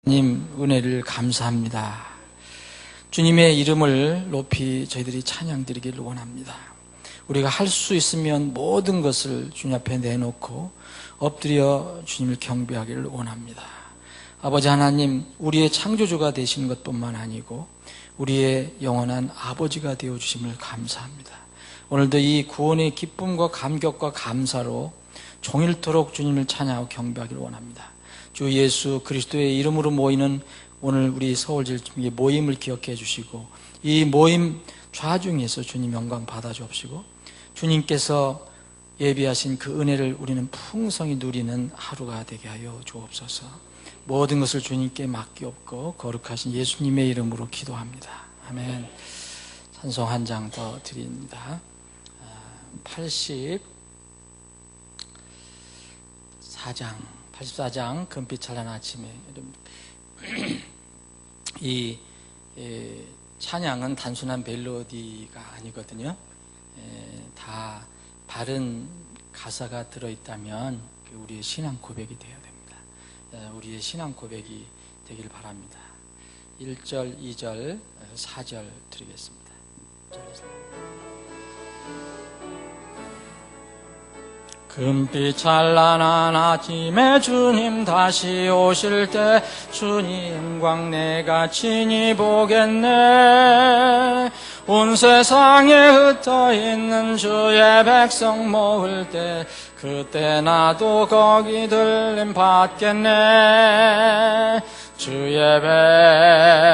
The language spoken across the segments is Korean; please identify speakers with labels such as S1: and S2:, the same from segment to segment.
S1: 주님 은혜를 감사합니다. 주님의 이름을 높이 저희들이 찬양드리기를 원합니다. 우리가 할 수 있으면 모든 것을 주님 앞에 내놓고 엎드려 주님을 경배하기를 원합니다. 아버지 하나님, 우리의 창조주가 되시는 것뿐만 아니고 우리의 영원한 아버지가 되어주심을 감사합니다. 오늘도 이 구원의 기쁨과 감격과 감사로 종일토록 주님을 찬양하고 경배하기를 원합니다. 주 예수 그리스도의 이름으로 모이는 오늘 우리 서울제일주의 모임을 기억해 주시고, 이 모임 좌중에서 주님 영광 받아 주옵시고, 주님께서 예비하신 그 은혜를 우리는 풍성히 누리는 하루가 되게 하여 주옵소서. 모든 것을 주님께 맡기옵고 거룩하신 예수님의 이름으로 기도합니다. 아멘. 찬송 한 장 더 드립니다. 84장 금빛 찬란한 아침에. 이 찬양은 단순한 멜로디가 아니거든요. 다 바른 가사가 들어있다면 우리의 신앙 고백이 되어야 됩니다. 우리의 신앙 고백이 되기를 바랍니다. 1절, 2절, 4절 드리겠습니다. 금빛 찬란한 아침에 주님 다시 오실 때 주님 영광 내가 친히 보겠네. 온 세상에 흩어있는 주의 백성 모을 때 그때 나도 거기 들림 받겠네. 주의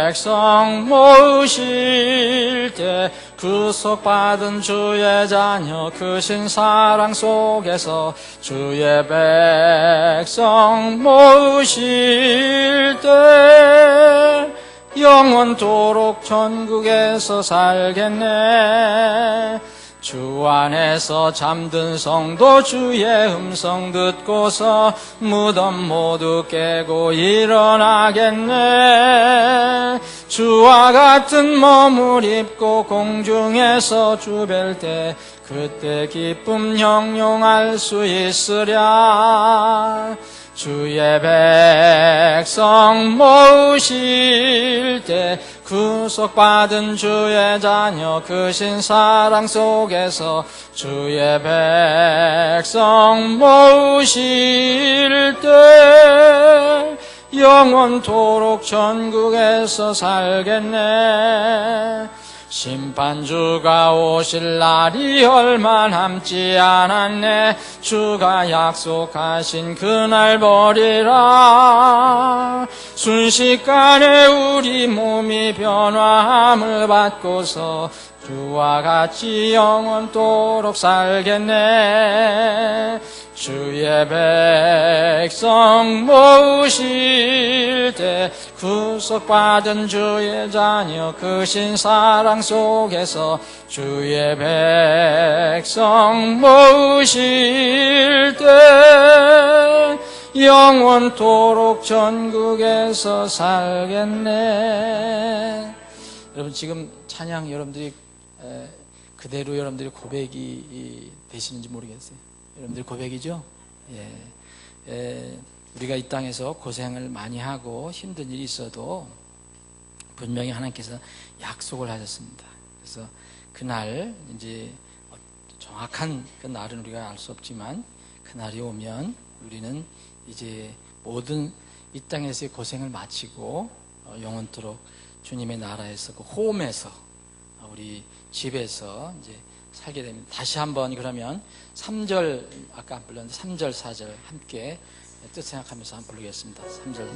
S1: 백성 모으실 때 구속받은 주의 자녀 크신 사랑 속에서 주의 백성 모으실 때 영원토록 천국에서 살겠네. 주 안에서 잠든 성도 주의 음성 듣고서 무덤 모두 깨고 일어나겠네. 주와 같은 몸을 입고 공중에서 주 뵐 때 그때 기쁨 형용할 수 있으랴. 주의 백성 모으실 때 구속받은 주의 자녀 크신 사랑 속에서 주의 백성 모으실 때 영원토록 천국에서 살겠네. 심판주가 오실 날이 얼마 남지 않았네. 주가 약속하신 그날 보리라. 순식간에 우리 몸이 변화함을 받고서 주와 같이 영원토록 살겠네. 주의 백성 모으실 때 구속받은 주의 자녀 크신 사랑 속에서 주의 백성 모으실 때 영원토록 천국에서 살겠네. 여러분, 지금 찬양 여러분들이 그대로 여러분들의 고백이 되시는지 모르겠어요. 여러분들 고백이죠? 우리가 이 땅에서 고생을 많이 하고 힘든 일이 있어도 분명히 하나님께서 약속을 하셨습니다. 그래서 그날 이제 정확한 그 날은 우리가 알 수 없지만 그날이 오면 우리는 이제 모든 이 땅에서의 고생을 마치고 영원토록 주님의 나라에서 그 홈에서 우리 집에서 이제 살게 됩니다. 다시 한번 그러면 3절, 아까 안 불렀는데 3절, 4절 함께 뜻 생각하면서 한번 부르겠습니다. 3절.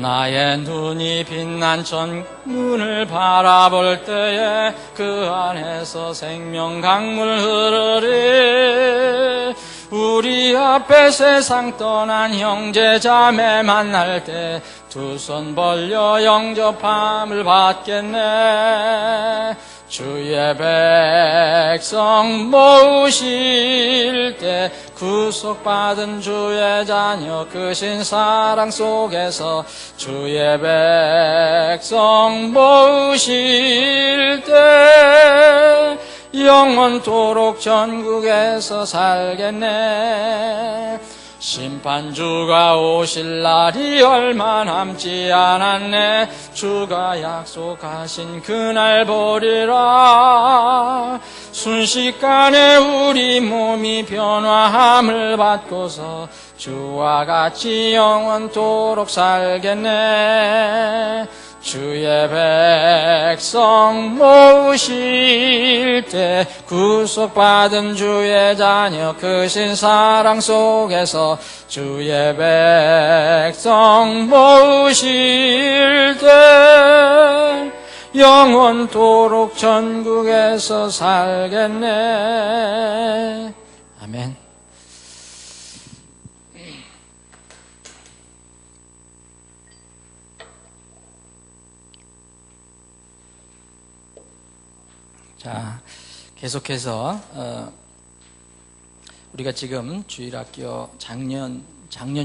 S1: 나의 눈이 빛난 천문을 바라볼 때에 그 안에서 생명 강물 흐르리. 우리 앞에 세상 떠난 형제 자매 만날 때 두 손 벌려 영접함을 받겠네. 주의 백성 모으실 때 구속받은 주의 자녀 크신 사랑 속에서 주의 백성 모으실 때 영원토록 천국에서 살겠네. 심판주가 오실 날이 얼마 남지 않았네. 주가 약속하신 그날 보리라. 순식간에 우리 몸이 변화함을 받고서 주와 같이 영원토록 살겠네. 주의 백성 모으실 때 구속받은 주의 자녀 크신 사랑 속에서 주의 백성 모으실 때 영원토록 천국에서 살겠네. 아멘. 자, 계속해서 우리가 지금 주일학교 작년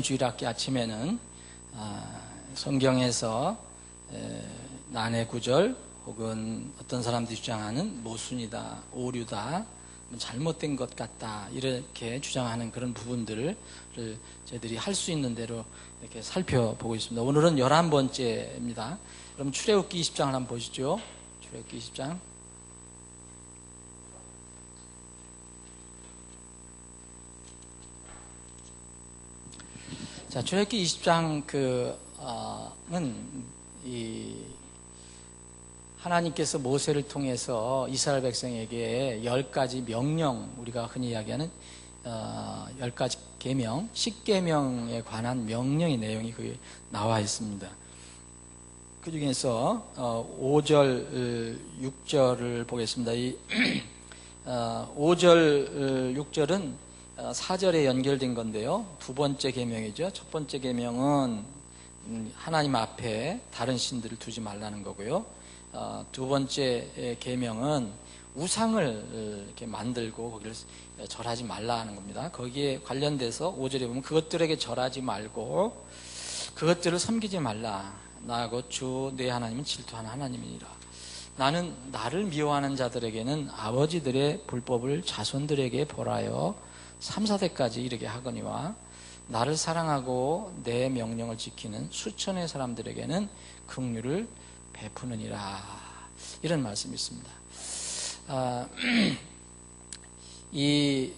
S1: 주일학교 아침에는 성경에서 난해 구절 혹은 어떤 사람들이 주장하는 모순이다, 오류다, 잘못된 것 같다 이렇게 주장하는 그런 부분들을 저희들이 할 수 있는 대로 이렇게 살펴보고 있습니다. 오늘은 11번째입니다. 그럼 출애굽기 20장을 한번 보시죠. 출애굽기 20장. 자, 출애굽기 20장 하나님께서 모세를 통해서 이스라엘 백성에게 10가지 명령, 우리가 흔히 이야기하는 10가지 계명, 10계명에 관한 명령의 내용이 거기 나와 있습니다. 그 중에서 5절, 6절을 보겠습니다. 이 5절, 6절은 4절에 연결된 건데요. 두 번째 계명이죠. 첫 번째 계명은 하나님 앞에 다른 신들을 두지 말라는 거고요. 두 번째 계명은 우상을 이렇게 만들고 거기를 절하지 말라 하는 겁니다. 거기에 관련돼서 5절에 보면 그것들에게 절하지 말고 그것들을 섬기지 말라. 나하고 주 내 하나님은 질투하는 하나님이니라. 나는 나를 미워하는 자들에게는 아버지들의 불법을 자손들에게 벌하여 3, 4대까지 이르게 하거니와 나를 사랑하고 내 명령을 지키는 수천의 사람들에게는 긍휼을 베푸느니라. 이런 말씀이 있습니다. 이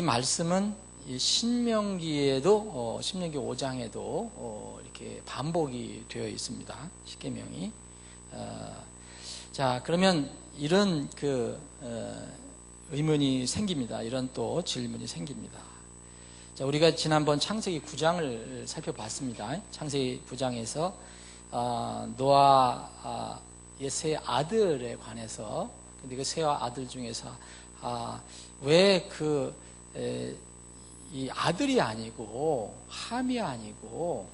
S1: 말씀은 신명기에도 신명기 5장에도 이렇게 반복이 되어 있습니다. 십계명이. 자, 그러면 이런 의문이 생깁니다. 이런 또 질문이 생깁니다. 자, 우리가 지난번 창세기 9장을 살펴봤습니다. 창세기 9장에서 노아의 세 아들에 관해서, 근데 그 세 아들 중에서 왜 이 아들이 아니고 함이 아니고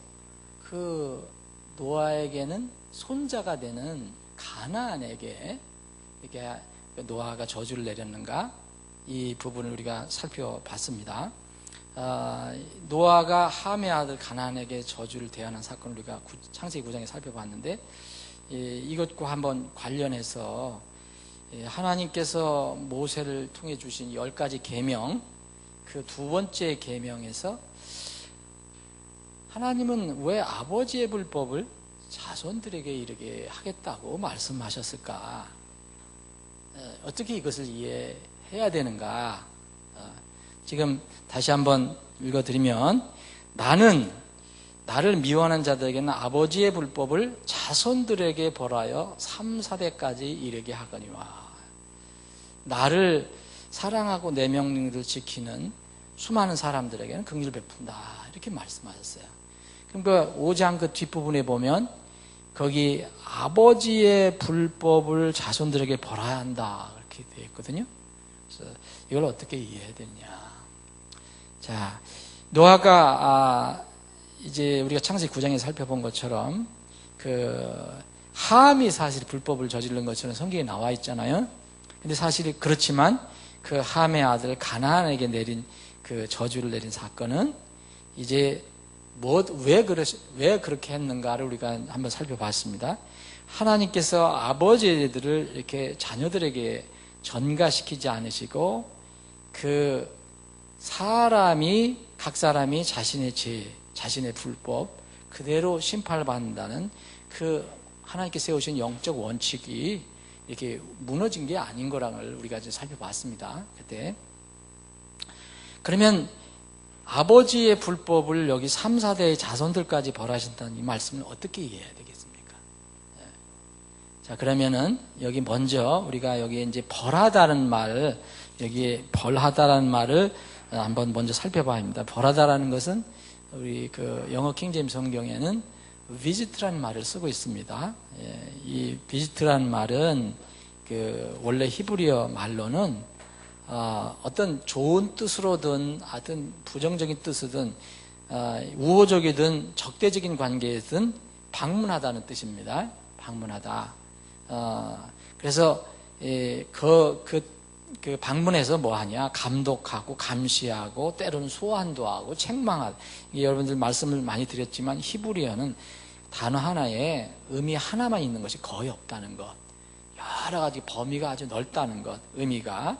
S1: 그 노아에게는 손자가 되는 가나안에게 이렇게 노아가 저주를 내렸는가? 이 부분을 우리가 살펴봤습니다. 노아가 함의 아들 가나안에게 저주를 대하는 사건을 우리가 창세기 9장에 살펴봤는데, 이것과 한번 관련해서 하나님께서 모세를 통해 주신 10가지 계명, 그 두 번째 계명에서 하나님은 왜 아버지의 불법을 자손들에게 이르게 하겠다고 말씀하셨을까? 어떻게 이것을 이해해야 되는가? 지금 다시 한번 읽어드리면, 나는 나를 미워하는 자들에게는 아버지의 불법을 자손들에게 벌하여 3, 4대까지 이르게 하거니와 나를 사랑하고 내 명령을 지키는 수많은 사람들에게는 긍휼을 베푼다. 이렇게 말씀하셨어요. 그럼 그 5장 그 뒷부분에 보면 거기 아버지의 불법을 자손들에게 벌어야 한다. 이렇게 되어 있거든요. 그래서 이걸 어떻게 이해해야 되느냐. 자, 노아가 이제 우리가 창세기 9장에 살펴본 것처럼 함이 사실 불법을 저지른 것처럼 성경에 나와 있잖아요. 근데 사실 그렇지만 그 함의 아들 가나안에게 내린 그 저주를 내린 사건은 이제 왜 그렇게 했는가를 우리가 한번 살펴봤습니다. 하나님께서 아버지들을 이렇게 자녀들에게 전가시키지 않으시고 그 사람이 각 사람이 자신의 죄, 자신의 불법 그대로 심판을 받는다는 그 하나님께 세우신 영적 원칙이 이렇게 무너진 게 아닌 거랑을 우리가 이제 살펴봤습니다. 그때. 그러면 아버지의 불법을 여기 3, 4대의 자손들까지 벌하신다는 이 말씀을 어떻게 이해해야 되겠습니까? 자, 그러면은 여기 먼저 우리가 여기 이제 벌하다는 말, 여기에 벌하다라는 말을 한번 먼저 살펴봐야 합니다. 벌하다라는 것은 우리 그 영어 킹제임스 성경에는 visit라는 말을 쓰고 있습니다. 이 visit라는 말은 그 원래 히브리어 말로는 어떤 좋은 뜻으로든 하여튼 부정적인 뜻이든 우호적이든 적대적인 관계이든 방문하다는 뜻입니다. 방문하다. 그래서 그 방문해서 뭐 하냐? 감독하고 감시하고 때로는 소환도 하고 책망하고. 여러분들 말씀을 많이 드렸지만 히브리어는 단어 하나에 의미 하나만 있는 것이 거의 없다는 것. 여러 가지 범위가 아주 넓다는 것, 의미가.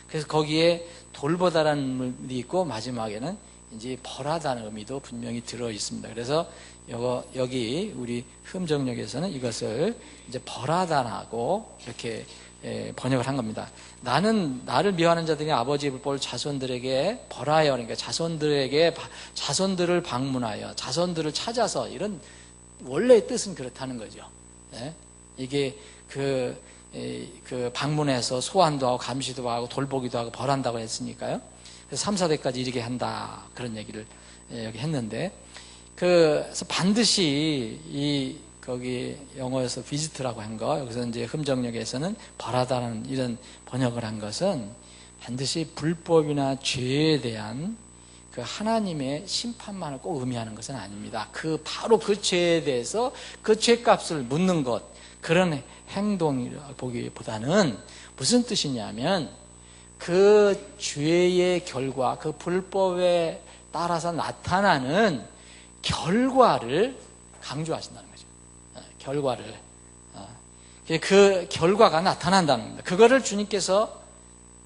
S1: 그래서 거기에 돌보다라는 의미도 있고 마지막에는 이제 벌하다는 의미도 분명히 들어 있습니다. 그래서 여기 우리 흠정역에서는 이것을 이제 벌하다라고 이렇게 번역을 한 겁니다. 나를 미워하는 자들이 아버지의 불법을 자손들에게 벌하여, 그러니까 자손들을 방문하여, 자손들을 찾아서, 이런 원래의 뜻은 그렇다는 거죠. 이게 그 방문해서 소환도 하고 감시도 하고 돌보기도 하고 벌한다고 했으니까요. 그래서 3, 4대까지 이르게 한다, 그런 얘기를 여기 했는데, 그래서 반드시 거기 영어에서 visit라고 한 거, 여기서 이제 흠정역에서는 벌하다는 이런 번역을 한 것은 반드시 불법이나 죄에 대한 그 하나님의 심판만을 꼭 의미하는 것은 아닙니다. 바로 그 죄에 대해서 그 죄값을 묻는 것, 그런 행동이라고 보기보다는 무슨 뜻이냐면 그 죄의 결과, 그 불법에 따라서 나타나는 결과를 강조하신다는 거죠. 결과를. 그 결과가 나타난다는 겁니다. 그거를 주님께서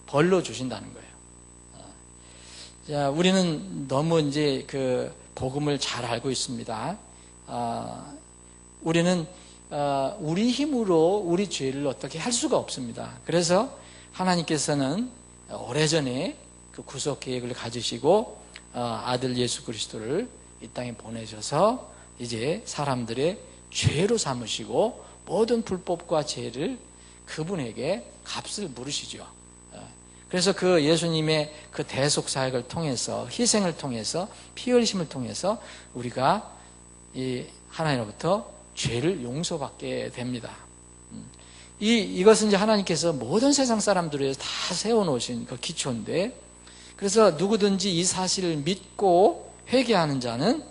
S1: 벌로 주신다는 거예요. 자, 우리는 너무 이제 그 복음을 잘 알고 있습니다. 우리는 우리 힘으로 우리 죄를 어떻게 할 수가 없습니다. 그래서 하나님께서는 오래전에 그 구속 계획을 가지시고 아들 예수 그리스도를 이 땅에 보내셔서 이제 사람들의 죄로 삼으시고 모든 불법과 죄를 그분에게 값을 물으시죠. 그래서 그 예수님의 그 대속 사역을 통해서, 희생을 통해서, 피 흘리심을 통해서 우리가 이 하나님으로부터 죄를 용서받게 됩니다. 이것은 이제 하나님께서 모든 세상 사람들을 위해서 다 세워놓으신 그 기초인데, 그래서 누구든지 이 사실을 믿고 회개하는 자는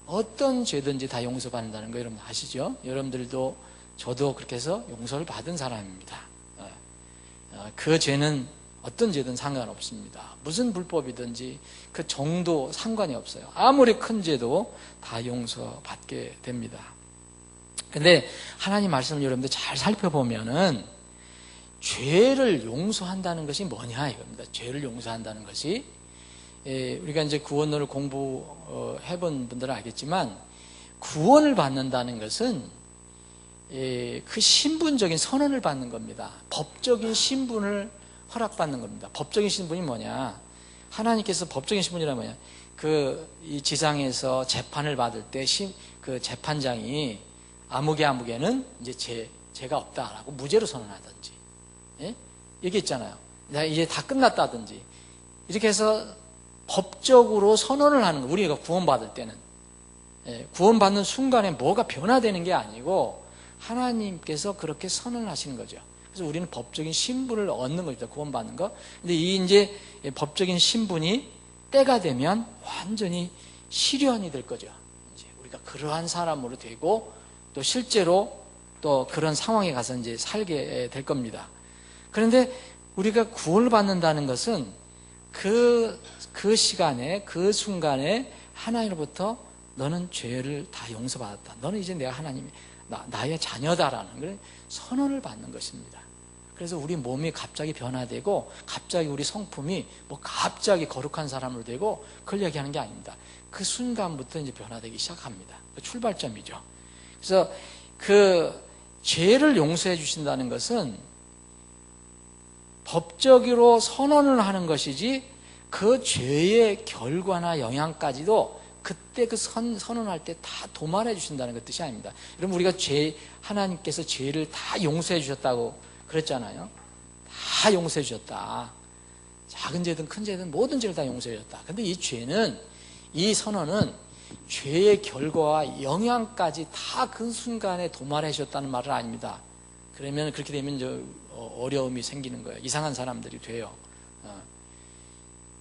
S1: 어떤 죄든지 다 용서받는다는 거 여러분 아시죠? 여러분들도 저도 그렇게 해서 용서를 받은 사람입니다. 그 죄는 어떤 죄든 상관없습니다. 무슨 불법이든지 그 정도 상관이 없어요. 아무리 큰 죄도 다 용서받게 됩니다. 근데 하나님 말씀을 여러분들 잘 살펴보면은 죄를 용서한다는 것이 뭐냐 이겁니다. 죄를 용서한다는 것이, 우리가 이제 구원론을 공부해본 분들은 알겠지만, 구원을 받는다는 것은 그 신분적인 선언을 받는 겁니다. 법적인 신분을 허락받는 겁니다. 법적인 신분이 뭐냐? 하나님께서 법적인 신분이란 뭐냐? 이 지상에서 재판을 받을 때 그 재판장이 아무개는 이제 죄가 없다라고 무죄로 선언하든지, 이게 있잖아요. 이제 다 끝났다든지, 이렇게 해서 법적으로 선언을 하는 거. 우리가 구원받을 때는 구원받는 순간에 뭐가 변화되는 게 아니고 하나님께서 그렇게 선언을 하시는 거죠. 그래서 우리는 법적인 신분을 얻는 거죠. 구원받는 거. 근데 이제 법적인 신분이 때가 되면 완전히 실현이 될 거죠. 이제 우리가 그러한 사람으로 되고 또 실제로 또 그런 상황에 가서 이제 살게 될 겁니다. 그런데 우리가 구원을 받는다는 것은 그 시간에, 그 순간에 하나님으로부터 너는 죄를 다 용서받았다. 너는 이제 내가 하나님의 나의 자녀다라는 걸 선언을 받는 것입니다. 그래서 우리 몸이 갑자기 변화되고 갑자기 우리 성품이 뭐 갑자기 거룩한 사람으로 되고 그걸 얘기하는 게 아닙니다. 그 순간부터 이제 변화되기 시작합니다. 그 출발점이죠. 그래서 그 죄를 용서해 주신다는 것은 법적으로 선언을 하는 것이지 그 죄의 결과나 영향까지도 그때 그 선언할 때 다 도말해 주신다는 그 뜻이 아닙니다. 여러분, 우리가 하나님께서 죄를 다 용서해 주셨다고 그랬잖아요. 다 용서해 주셨다. 작은 죄든 큰 죄든 모든 죄를 다 용서해 주셨다. 근데 이 죄는, 이 선언은 죄의 결과와 영향까지 다 그 순간에 도말해 주셨다는 말은 아닙니다. 그러면 그렇게 되면 어려움이 생기는 거예요. 이상한 사람들이 돼요.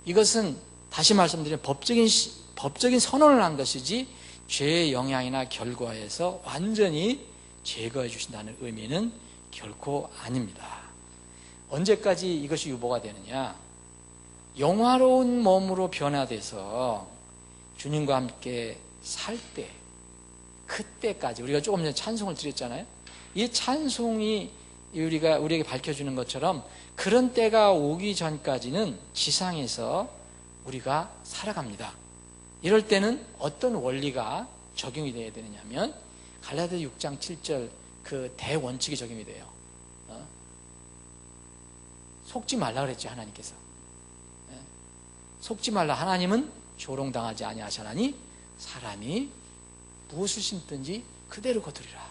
S1: 이것은 다시 말씀드리면 법적인 선언을 한 것이지 죄의 영향이나 결과에서 완전히 제거해 주신다는 의미는 결코 아닙니다. 언제까지 이것이 유보가 되느냐? 영화로운 몸으로 변화돼서 주님과 함께 살 때, 그때까지. 우리가 조금 전에 찬송을 드렸잖아요. 이 찬송이 우리에게 밝혀주는 것처럼 그런 때가 오기 전까지는 지상에서 우리가 살아갑니다. 이럴 때는 어떤 원리가 적용이 되어야 되느냐면 갈라디아 6장 7절 그 대원칙이 적용이 돼요. 속지 말라 그랬죠, 하나님께서. 속지 말라. 하나님은 조롱당하지 아니하시나니 사람이 무엇을 심든지 그대로 거두리라.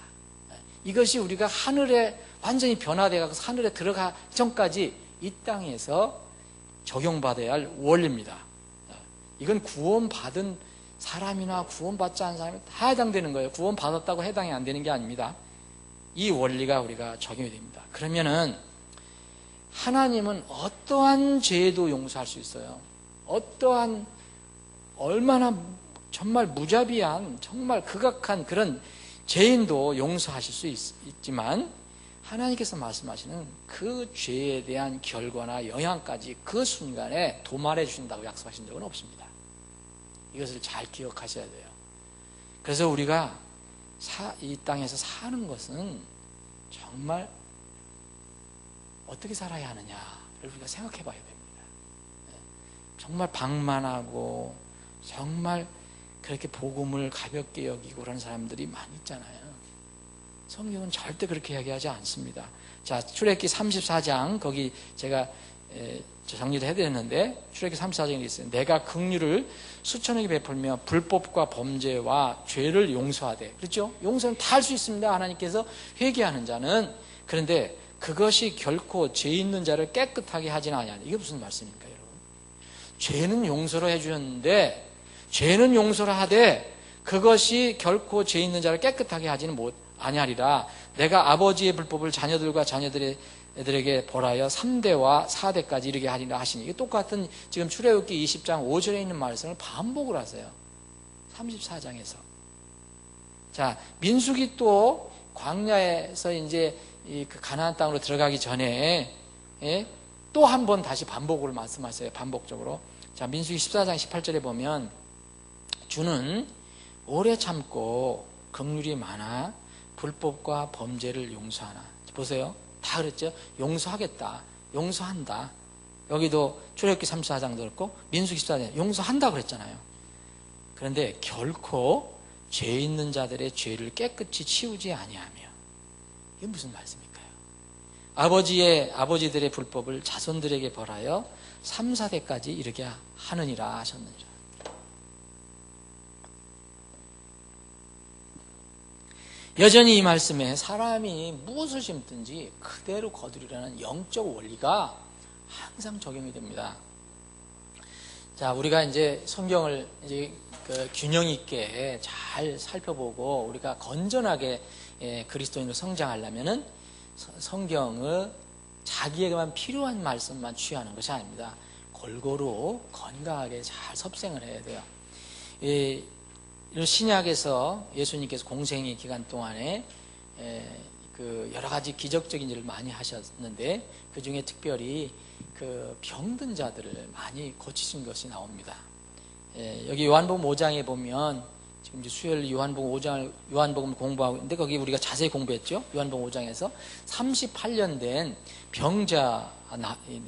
S1: 이것이 우리가 하늘에 완전히 변화되어 가서 하늘에 들어가기 전까지 이 땅에서 적용받아야 할 원리입니다. 이건 구원받은 사람이나 구원받지 않은 사람이 다 해당되는 거예요. 구원받았다고 해당이 안 되는 게 아닙니다. 이 원리가 우리가 적용이 됩니다. 그러면은 하나님은 어떠한 죄도 용서할 수 있어요. 어떠한, 얼마나 정말 무자비한, 정말 극악한 그런 죄인도 용서하실 수 있지만 하나님께서 말씀하시는 그 죄에 대한 결과나 영향까지 그 순간에 도말해 주신다고 약속하신 적은 없습니다. 이것을 잘 기억하셔야 돼요. 그래서 우리가 이 땅에서 사는 것은 정말 어떻게 살아야 하느냐를 우리가 생각해 봐야 됩니다. 정말 방만하고 정말 그렇게 복음을 가볍게 여기고 그런 사람들이 많이 있잖아요. 성경은 절대 그렇게 이야기하지 않습니다. 자, 출애굽기 34장, 거기 제가 정리를 해드렸는데, 출애굽기 34장에 있어요. 내가 긍휼을 수천에게 베풀며 불법과 범죄와 죄를 용서하되. 그렇죠? 용서는 다 할 수 있습니다. 하나님께서 회개하는 자는. 그런데 그것이 결코 죄 있는 자를 깨끗하게 하지는 아니하니. 이게 무슨 말씀입니까, 여러분? 죄는 용서를 해주셨는데, 죄는 용서를 하되 그것이 결코 죄 있는 자를 깨끗하게 하지는 아니하리라. 내가 아버지의 불법을 자녀들과 자녀들에게 벌하여 3대와 4대까지 이르게 하리라 하시니. 이게 똑같은 지금 출애굽기 20장 5절에 있는 말씀을 반복을 하세요. 34장에서. 자, 민수기 또 광야에서 이제 그 가나안 땅으로 들어가기 전에 또 한 번 다시 반복을 말씀하세요. 반복적으로. 자, 민수기 14장 18절에 보면 주는 오래 참고 긍휼이 많아 불법과 범죄를 용서하나. 보세요. 다 그랬죠. 용서하겠다. 용서한다. 여기도 출애굽기 34장도 그렇고 민수기 14장 용서한다 그랬잖아요. 그런데 결코 죄 있는 자들의 죄를 깨끗이 치우지 아니하며. 이게 무슨 말씀일까요? 아버지들의 불법을 자손들에게 벌하여 3, 4대까지 이르게 하느니라 하셨느니라. 여전히 이 말씀에 사람이 무엇을 심든지 그대로 거두리라는 영적 원리가 항상 적용이 됩니다. 자, 우리가 이제 성경을 이제 균형 있게 잘 살펴보고 우리가 건전하게 그리스도인으로 성장하려면은 성경을 자기에게만 필요한 말씀만 취하는 것이 아닙니다. 골고루 건강하게 잘 섭생을 해야 돼요. 신약에서 예수님께서 공생의 기간 동안에 그 여러 가지 기적적인 일을 많이 하셨는데 그 중에 특별히 그 병든 자들을 많이 고치신 것이 나옵니다. 여기 요한복음 5장에 보면 지금 이제 수요일 요한복음 5장을 요한복음을 공부하고 있는데 거기 우리가 자세히 공부했죠. 요한복음 5장에서 38년 된 병자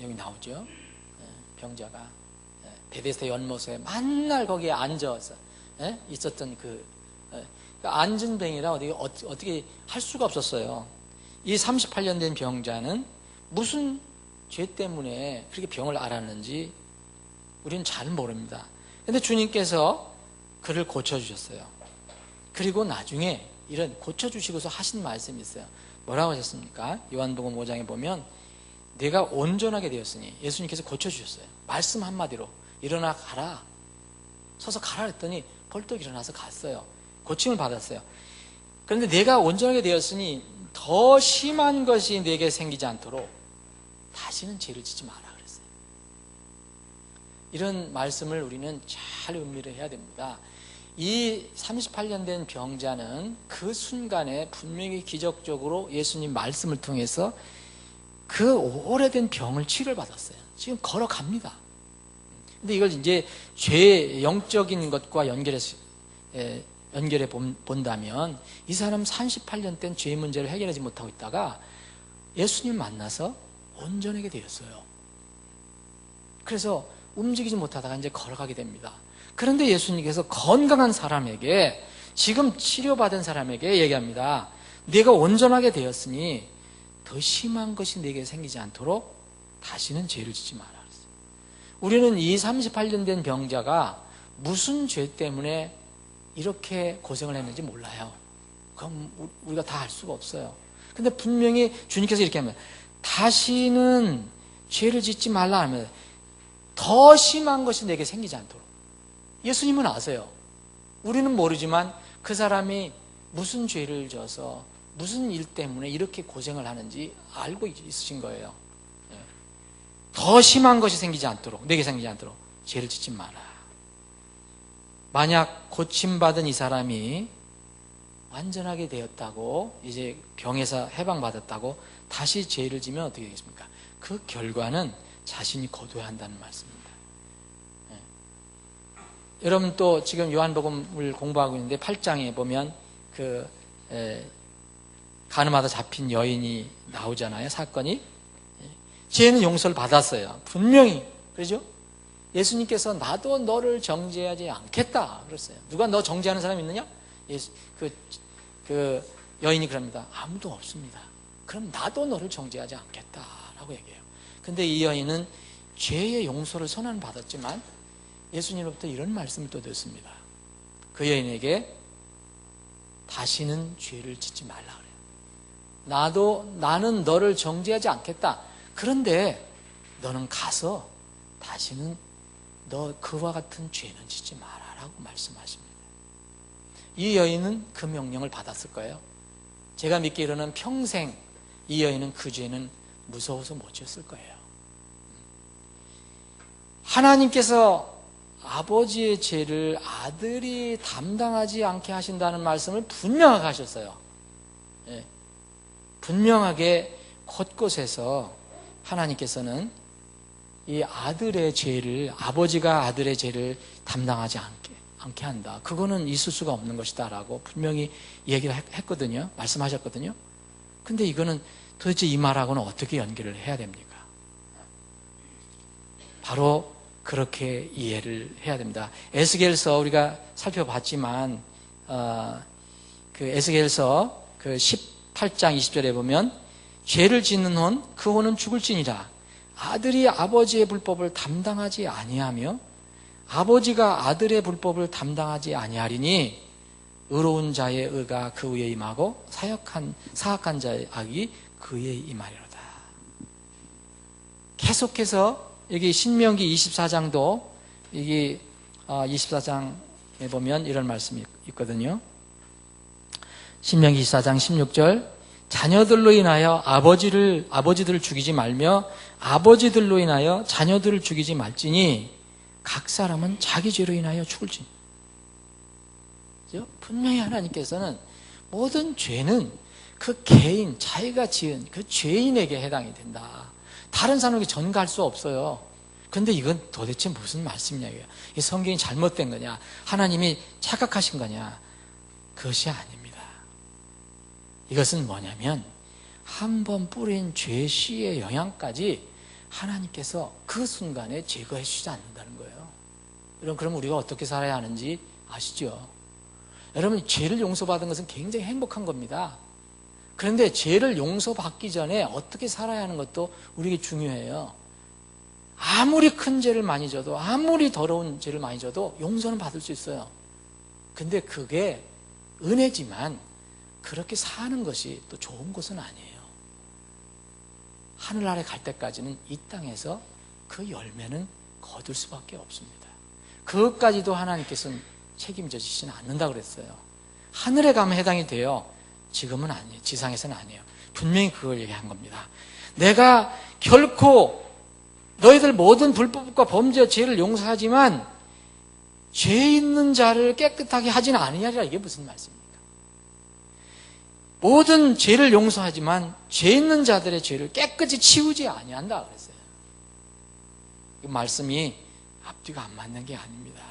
S1: 여기 나오죠. 병자가 베데스다 연못에 만날 거기에 앉아서 있었던 그 앉은 병이라 어떻게 할 수가 없었어요. 이 38년 된 병자는 무슨 죄 때문에 그렇게 병을 앓았는지 우리는 잘 모릅니다. 그런데 주님께서 그를 고쳐주셨어요. 그리고 나중에 이런 고쳐주시고서 하신 말씀이 있어요. 뭐라고 하셨습니까? 요한복음 5장에 보면 내가 온전하게 되었으니 예수님께서 고쳐주셨어요. 말씀 한마디로 일어나 가라. 서서 가라 했더니 벌떡 일어나서 갔어요. 고침을 받았어요. 그런데 내가 온전하게 되었으니 더 심한 것이 내게 생기지 않도록 다시는 죄를 짓지 마라 그랬어요. 이런 말씀을 우리는 잘 음미를 해야 됩니다. 이 38년 된 병자는 그 순간에 분명히 기적적으로 예수님 말씀을 통해서 그 오래된 병을 치료를 받았어요. 지금 걸어갑니다. 근데 이걸 이제 죄 영적인 것과 연결해 본다면 이 사람 38년 된 죄 문제를 해결하지 못하고 있다가 예수님 만나서 온전하게 되었어요. 그래서 움직이지 못하다가 이제 걸어가게 됩니다. 그런데 예수님께서 건강한 사람에게, 지금 치료받은 사람에게 얘기합니다. 네가 온전하게 되었으니 더 심한 것이 네게 생기지 않도록 다시는 죄를 짓지 마라 그랬어요. 우리는 이 38년 된 병자가 무슨 죄 때문에 이렇게 고생을 했는지 몰라요. 그럼 우리가 다 알 수가 없어요. 근데 분명히 주님께서 이렇게 하면 다시는 죄를 짓지 말라 하면 더 심한 것이 내게 생기지 않도록. 예수님은 아세요. 우리는 모르지만 그 사람이 무슨 죄를 져서 무슨 일 때문에 이렇게 고생을 하는지 알고 있으신 거예요. 더 심한 것이 생기지 않도록, 내게 생기지 않도록 죄를 짓지 마라. 만약 고침받은 이 사람이 완전하게 되었다고, 이제 병에서 해방받았다고 다시 죄를 지면 어떻게 되겠습니까? 그 결과는 자신이 거둬야 한다는 말씀입니다. 여러분 또 지금 요한복음을 공부하고 있는데 8장에 보면 간음하다 잡힌 여인이 나오잖아요. 사건이. 죄는 용서를 받았어요. 분명히. 그러죠? 예수님께서 나도 너를 정죄하지 않겠다 그랬어요. 누가 너 정죄하는 사람이 있느냐? 그 여인이 그럽니다. 아무도 없습니다. 그럼 나도 너를 정죄하지 않겠다라고 얘기해요. 근데 이 여인은 죄의 용서를 선언 받았지만 예수님으로부터 이런 말씀을 또 듣습니다. 그 여인에게 다시는 죄를 짓지 말라 그래요. 나는 너를 정죄하지 않겠다. 그런데 너는 가서 다시는 너 그와 같은 죄는 짓지 마라라고 말씀하십니다. 이 여인은 그 명령을 받았을 거예요. 제가 믿기로는 평생 이 여인은 그 죄는 무서워서 못 지었을 거예요. 하나님께서 아버지의 죄를 아들이 담당하지 않게 하신다는 말씀을 분명하게 하셨어요. 분명하게 곳곳에서 하나님께서는 이 아들의 죄를, 아버지가 아들의 죄를 담당하지 않게 한다. 그거는 있을 수가 없는 것이다 라고 분명히 얘기를 했거든요. 말씀하셨거든요. 근데 이거는 도대체 이 말하고는 어떻게 연결을 해야 됩니까? 바로 그렇게 이해를 해야 됩니다. 에스겔서 우리가 살펴봤지만 그 에스겔서 그 18장 20절에 보면 죄를 짓는 혼 그 혼은 죽을지니라. 아들이 아버지의 불법을 담당하지 아니하며 아버지가 아들의 불법을 담당하지 아니하리니 의로운 자의 의가 그 위에 임하고 사악한 자의 악이 그에 임하리로다. 계속해서 여기 신명기 24장도 여기 24장에 보면 이런 말씀이 있거든요. 신명기 24장 16절 자녀들로 인하여 아버지들을 죽이지 말며 아버지들로 인하여 자녀들을 죽이지 말지니 각 사람은 자기 죄로 인하여 죽을지. 분명히 하나님께서는 모든 죄는 그 개인, 자기가 지은 그 죄인에게 해당이 된다. 다른 사람에게 전가할 수 없어요. 그런데 이건 도대체 무슨 말씀이냐? 이 성경이 잘못된 거냐? 하나님이 착각하신 거냐? 그것이 아닙니다. 이것은 뭐냐면 한 번 뿌린 죄 씨의 영향까지 하나님께서 그 순간에 제거해 주지 않는다는 거예요. 여러분, 그럼 우리가 어떻게 살아야 하는지 아시죠? 여러분, 죄를 용서받은 것은 굉장히 행복한 겁니다. 그런데 죄를 용서받기 전에 어떻게 살아야 하는 것도 우리에게 중요해요. 아무리 큰 죄를 많이 져도, 아무리 더러운 죄를 많이 져도 용서는 받을 수 있어요. 근데 그게 은혜지만 그렇게 사는 것이 또 좋은 것은 아니에요. 하늘 아래 갈 때까지는 이 땅에서 그 열매는 거둘 수밖에 없습니다. 그것까지도 하나님께서는 책임져 주시지는 않는다고 그랬어요. 하늘에 가면 해당이 돼요. 지금은 아니에요. 지상에서는 아니에요. 분명히 그걸 얘기한 겁니다. 내가 결코 너희들 모든 불법과 범죄와 죄를 용서하지만 죄 있는 자를 깨끗하게 하지는 아니하리라. 이게 무슨 말씀입니까? 모든 죄를 용서하지만 죄 있는 자들의 죄를 깨끗이 치우지 아니한다 그랬어요. 이 말씀이 앞뒤가 안 맞는 게 아닙니다.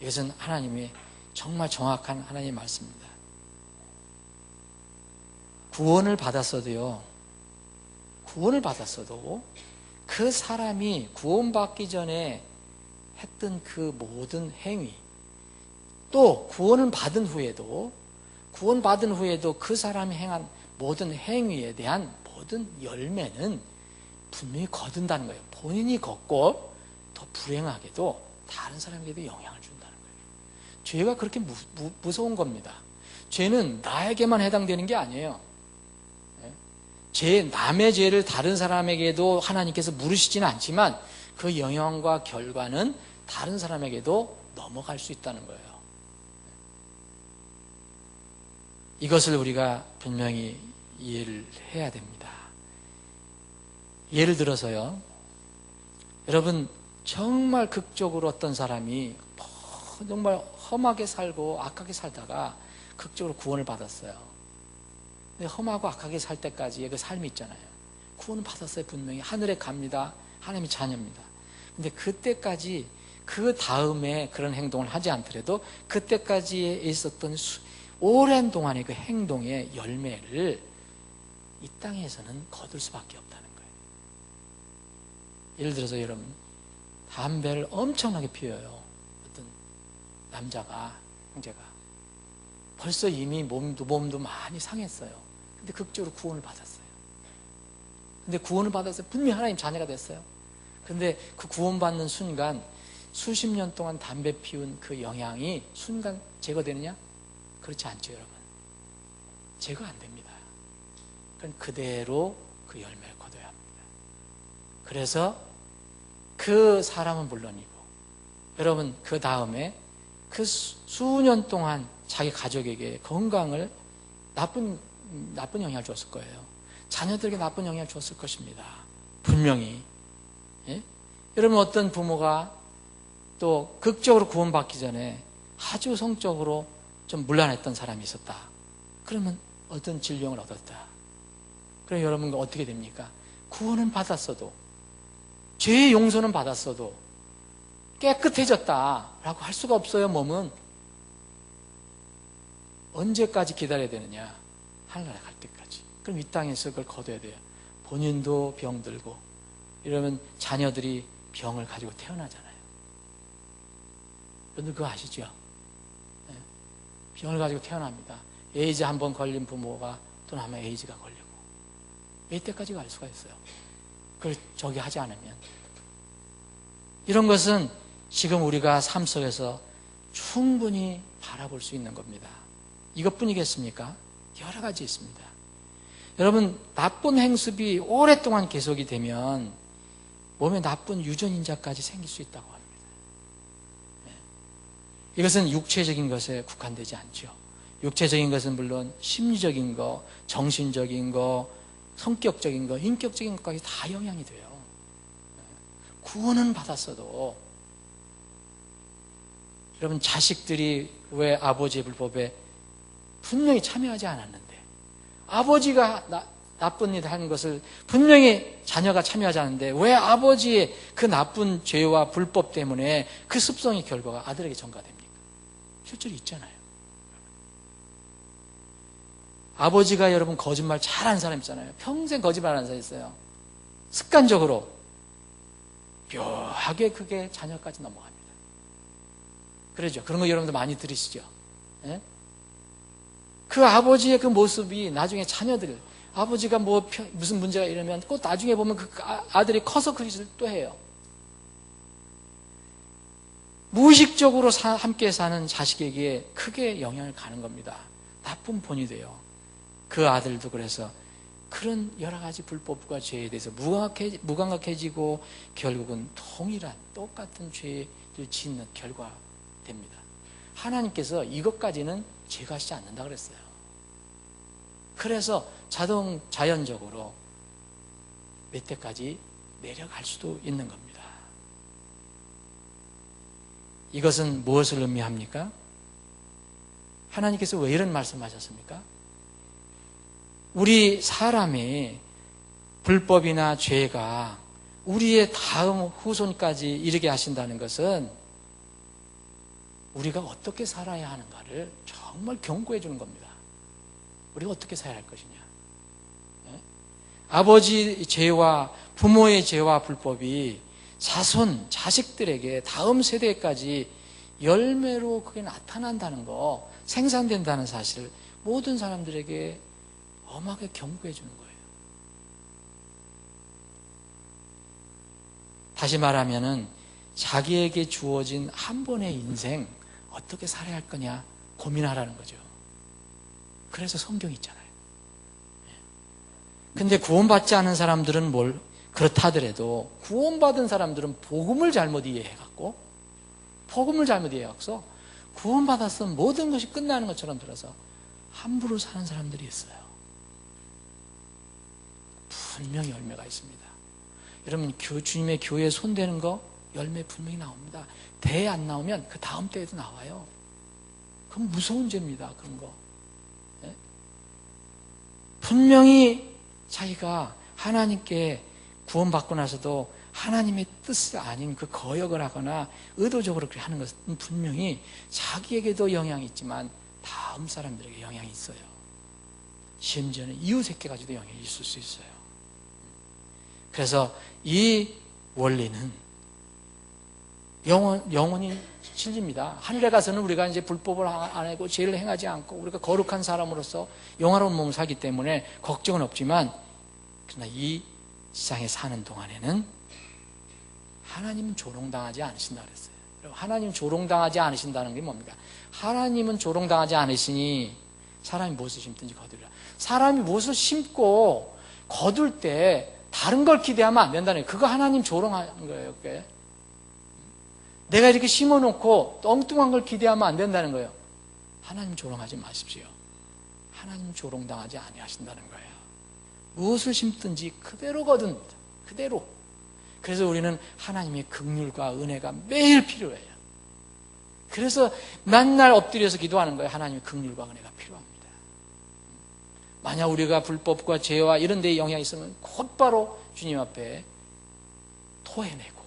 S1: 이것은 하나님의 정말 정확한 하나님의 말씀입니다. 구원을 받았어도 그 사람이 구원받기 전에 했던 그 모든 행위, 또 구원을 받은 후에도 그 사람이 행한 모든 행위에 대한 모든 열매는 분명히 거둔다는 거예요. 본인이 걷고 더 불행하게도 다른 사람에게도 영향을 준다는 거예요. 죄가 그렇게 무서운 겁니다. 죄는 나에게만 해당되는 게 아니에요. 남의 죄를 다른 사람에게도 하나님께서 물으시지는 않지만 그 영향과 결과는 다른 사람에게도 넘어갈 수 있다는 거예요. 이것을 우리가 분명히 이해를 해야 됩니다. 예를 들어서요, 여러분, 정말 극적으로 어떤 사람이 정말 험하게 살고 악하게 살다가 극적으로 구원을 받았어요. 근데 험하고 악하게 살 때까지의 그 삶이 있잖아요. 구원을 받았어요. 분명히 하늘에 갑니다. 하나님의 자녀입니다. 근데 그때까지, 그 다음에 그런 행동을 하지 않더라도 그때까지 있었던 오랜 동안의 그 행동의 열매를 이 땅에서는 거둘 수밖에 없다는 거예요. 예를 들어서 여러분, 담배를 엄청나게 피워요. 어떤 남자가, 형제가. 벌써 이미 몸도 많이 상했어요. 근데 극적으로 구원을 받았어요. 근데 구원을 받았어요. 분명히 하나님 자녀가 됐어요. 근데 그 구원받는 순간 수십 년 동안 담배 피운 그 영향이 순간 제거되느냐? 그렇지 않죠, 여러분. 제거 안 됩니다. 그건 그대로 그 열매를 거둬야 합니다. 그래서 그 사람은 물론이고, 여러분, 그 다음에 그 수년 동안 자기 가족에게 건강을 나쁜 영향을 줬을 거예요. 자녀들에게 나쁜 영향을 줬을 것입니다. 분명히. 예? 여러분, 어떤 부모가 또 극적으로 구원받기 전에 아주 성적으로 좀 문란했던 사람이 있었다. 그러면 어떤 질병을 얻었다. 그럼 여러분 어떻게 됩니까? 구원은 받았어도, 죄의 용서는 받았어도 깨끗해졌다라고 할 수가 없어요. 몸은 언제까지 기다려야 되느냐? 하늘나라 갈 때까지. 그럼 이 땅에서 그걸 거둬야 돼요. 본인도 병들고, 이러면 자녀들이 병을 가지고 태어나잖아요. 여러분들 그거 아시죠? 네. 병을 가지고 태어납니다. 에이즈 한번 걸린 부모가 또 아마 에이즈가 걸리고, 이때까지 갈 수가 있어요. 그걸 저기 하지 않으면. 이런 것은 지금 우리가 삶 속에서 충분히 바라볼 수 있는 겁니다. 이것뿐이겠습니까? 여러 가지 있습니다. 여러분, 나쁜 행습이 오랫동안 계속이 되면 몸에 나쁜 유전인자까지 생길 수 있다고 합니다. 이것은 육체적인 것에 국한되지 않죠. 육체적인 것은 물론 심리적인 거, 정신적인 거, 성격적인 거, 인격적인 것까지 다 영향이 돼요. 구원은 받았어도, 여러분, 자식들이 왜 아버지의 불법에 분명히 참여하지 않았는데, 아버지가 나쁜 일 하는 것을 분명히 자녀가 참여하지 않는데 왜 아버지의 그 나쁜 죄와 불법 때문에 그 습성의 결과가 아들에게 전가됩니까? 실제로 있잖아요. 아버지가 여러분 거짓말 잘하는 사람 있잖아요. 평생 거짓말하는 사람 있어요. 습관적으로 묘하게 그게 자녀까지 넘어갑니다. 그러죠. 그런 거 여러분들 많이 들으시죠. 예? 그 아버지의 그 모습이 나중에 자녀들, 아버지가 무슨 문제가 이러면 꼭 나중에 보면 그 아들이 커서 그 짓을 또 해요. 무의식적으로 함께 사는 자식에게 크게 영향을 가는 겁니다. 나쁜 본이 돼요. 그 아들도 그래서 그런 여러 가지 불법과 죄에 대해서 무감각해지고 결국은 동일한 똑같은 죄를 짓는 결과가 됩니다. 하나님께서 이것까지는 제거하시지 않는다 그랬어요. 그래서 자연적으로 몇 대까지 내려갈 수도 있는 겁니다. 이것은 무엇을 의미합니까? 하나님께서 왜 이런 말씀하셨습니까? 우리 사람의 불법이나 죄가 우리의 다음 후손까지 이르게 하신다는 것은 우리가 어떻게 살아야 하는가를 정말 경고해 주는 겁니다. 우리가 어떻게 살아야 할 것이냐. 아버지 죄와 부모의 죄와 불법이 자식들에게 다음 세대까지 열매로 그게 나타난다는 거, 생산된다는 사실, 모든 사람들에게 엄하게 경고해 주는 거예요. 다시 말하면은 자기에게 주어진 한 번의 인생 어떻게 살아야 할 거냐 고민하라는 거죠. 그래서 성경이 있잖아요. 근데 구원받지 않은 사람들은 그렇다 하더라도 구원받은 사람들은 복음을 잘못 이해해갖고 구원받아서 모든 것이 끝나는 것처럼 들어서 함부로 사는 사람들이 있어요. 분명히 열매가 있습니다. 여러분 주님의 교회에 손대는 거 열매 분명히 나옵니다. 대에 안 나오면 그 다음 때에도 나와요. 그건 무서운 죄입니다. 그런 거. 네? 분명히 자기가 하나님께 구원받고 나서도 하나님의 뜻이 아닌 그 거역을 하거나 의도적으로 그렇게 하는 것은 분명히 자기에게도 영향이 있지만 다음 사람들에게 영향이 있어요. 심지어는 이웃에게까지도 영향이 있을 수 있어요. 그래서 이 원리는 영원히 진리입니다. 하늘에 가서는 우리가 이제 불법을 안 하고 죄를 행하지 않고 우리가 거룩한 사람으로서 영화로운 몸을 살기 때문에 걱정은 없지만 그러나 이 세상에 사는 동안에는 하나님은 조롱당하지 않으신다 그랬어요. 하나님은 조롱당하지 않으신다는 게 뭡니까? 하나님은 조롱당하지 않으시니 사람이 무엇을 심든지 거두리라. 사람이 무엇을 심고 거둘 때 다른 걸 기대하면 안 된다는 거예요. 그거 하나님 조롱하는 거예요. 그게. 내가 이렇게 심어놓고 엉뚱한 걸 기대하면 안 된다는 거예요. 하나님 조롱하지 마십시오. 하나님 조롱당하지 아니하신다는 거예요. 무엇을 심든지 그대로 거둡니다. 그대로. 그래서 우리는 하나님의 긍휼과 은혜가 매일 필요해요. 그래서 맨날 엎드려서 기도하는 거예요. 하나님의 긍휼과 은혜가 필요합니다. 만약 우리가 불법과 죄와 이런 데에 영향이 있으면 곧바로 주님 앞에 토해내고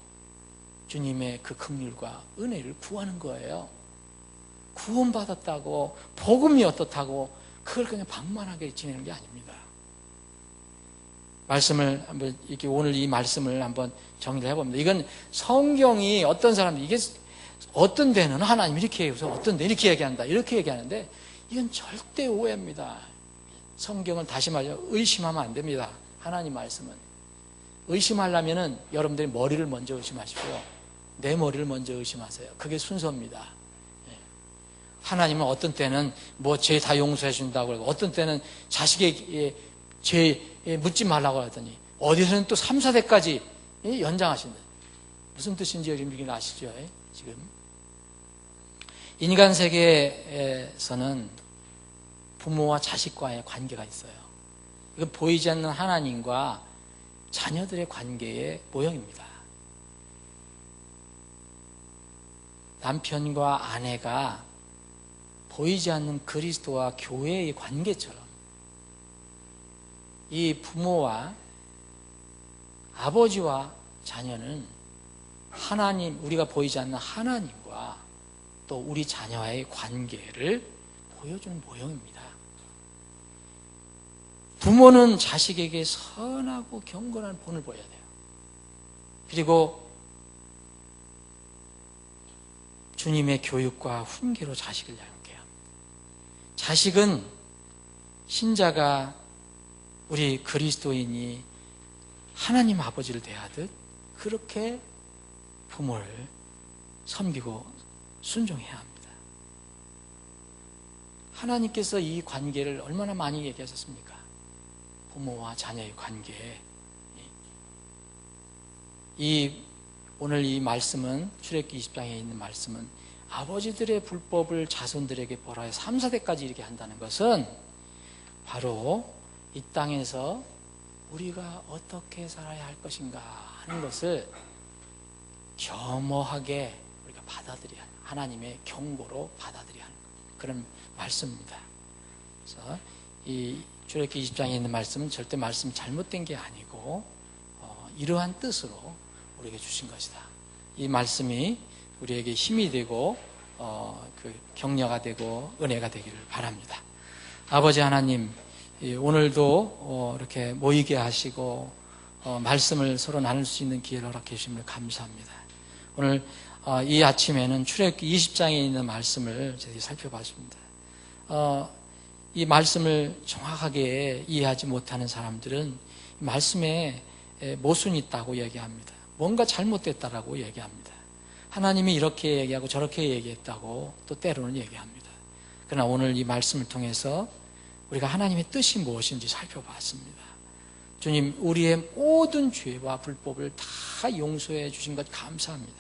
S1: 주님의 그 긍휼과 은혜를 구하는 거예요. 구원받았다고 복음이 어떻다고 그걸 그냥 방만하게 지내는 게 아닙니다. 말씀을 한번 이렇게 오늘 이 말씀을 한번 정리를 해봅니다. 이건 성경이 어떤 사람들 이게 어떤 데는 하나님 이렇게 얘기해서 어떤 데 이렇게 얘기한다 이렇게 얘기하는데 이건 절대 오해입니다. 성경을 다시 말해서 의심하면 안 됩니다. 하나님 말씀은 의심하려면은 여러분들이 머리를 먼저 의심하십시오. 내 머리를 먼저 의심하세요. 그게 순서입니다. 하나님은 어떤 때는 뭐 죄 다 용서해 준다고 그러고 어떤 때는 자식의 죄 묻지 말라고 하더니 어디서는 또 3, 4대까지 연장하신다. 무슨 뜻인지 여러분 아시죠? 지금 인간 세계에서는 부모와 자식과의 관계가 있어요. 이건 보이지 않는 하나님과 자녀들의 관계의 모형입니다. 남편과 아내가 보이지 않는 그리스도와 교회의 관계처럼 이 부모와 아버지와 자녀는 하나님, 우리가 보이지 않는 하나님과 또 우리 자녀와의 관계를 보여주는 모형입니다. 부모는 자식에게 선하고 경건한 본을 보여야 돼요. 그리고 주님의 교육과 훈계로 자식을 양육해야 합니다. 자식은 신자가 우리 그리스도인이 하나님 아버지를 대하듯 그렇게 부모를 섬기고 순종해야 합니다. 하나님께서 이 관계를 얼마나 많이 얘기하셨습니까? 부모와 자녀의 관계. 오늘 이 말씀은, 출애굽기 20장에 있는 말씀은 아버지들의 불법을 자손들에게 벌하여 3, 4대까지 이렇게 한다는 것은 바로 이 땅에서 우리가 어떻게 살아야 할 것인가 하는 것을 겸허하게 우리가 받아들여야 하는, 하나님의 경고로 받아들여야 하는 그런 말씀입니다. 그래서 이 출애굽기 20장에 있는 말씀은 절대 말씀이 잘못된 게 아니고 이러한 뜻으로 우리에게 주신 것이다. 이 말씀이 우리에게 힘이 되고 그 격려가 되고 은혜가 되기를 바랍니다. 아버지 하나님, 오늘도 이렇게 모이게 하시고 말씀을 서로 나눌 수 있는 기회를 허락해 주심을 감사합니다. 오늘 이 아침에는 출애굽기 20장에 있는 말씀을 저희들이 살펴봤습니다. 이 말씀을 정확하게 이해하지 못하는 사람들은 말씀에 모순이 있다고 얘기합니다. 뭔가 잘못됐다라고 얘기합니다. 하나님이 이렇게 얘기하고 저렇게 얘기했다고 또 때로는 얘기합니다. 그러나 오늘 이 말씀을 통해서 우리가 하나님의 뜻이 무엇인지 살펴봤습니다. 주님, 우리의 모든 죄와 불법을 다 용서해 주신 것 감사합니다.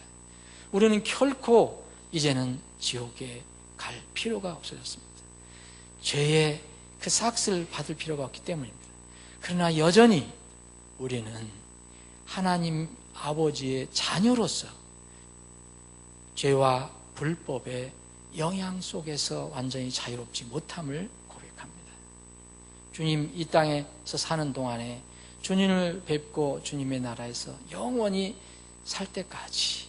S1: 우리는 결코 이제는 지옥에 갈 필요가 없어졌습니다. 죄의 그 삭스를 받을 필요가 없기 때문입니다. 그러나 여전히 우리는 하나님 아버지의 자녀로서 죄와 불법의 영향 속에서 완전히 자유롭지 못함을 고백합니다. 주님, 이 땅에서 사는 동안에 주님을 뵙고 주님의 나라에서 영원히 살 때까지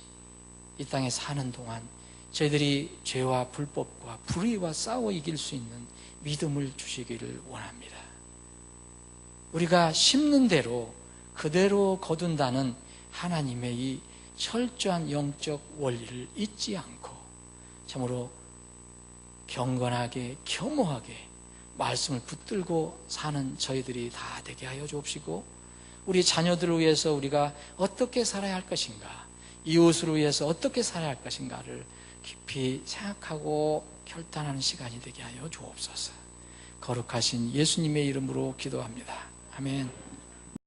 S1: 이 땅에 사는 동안 저희들이 죄와 불법과 불의와 싸워 이길 수 있는 믿음을 주시기를 원합니다. 우리가 심는 대로 그대로 거둔다는 하나님의 이 철저한 영적 원리를 잊지 않고 참으로 경건하게 겸허하게 말씀을 붙들고 사는 저희들이 다 되게 하여 주옵시고, 우리 자녀들을 위해서 우리가 어떻게 살아야 할 것인가, 이웃을 위해서 어떻게 살아야 할 것인가를 깊이 생각하고 결단하는 시간이 되게 하여 주옵소서. 거룩하신 예수님의 이름으로 기도합니다. 아멘.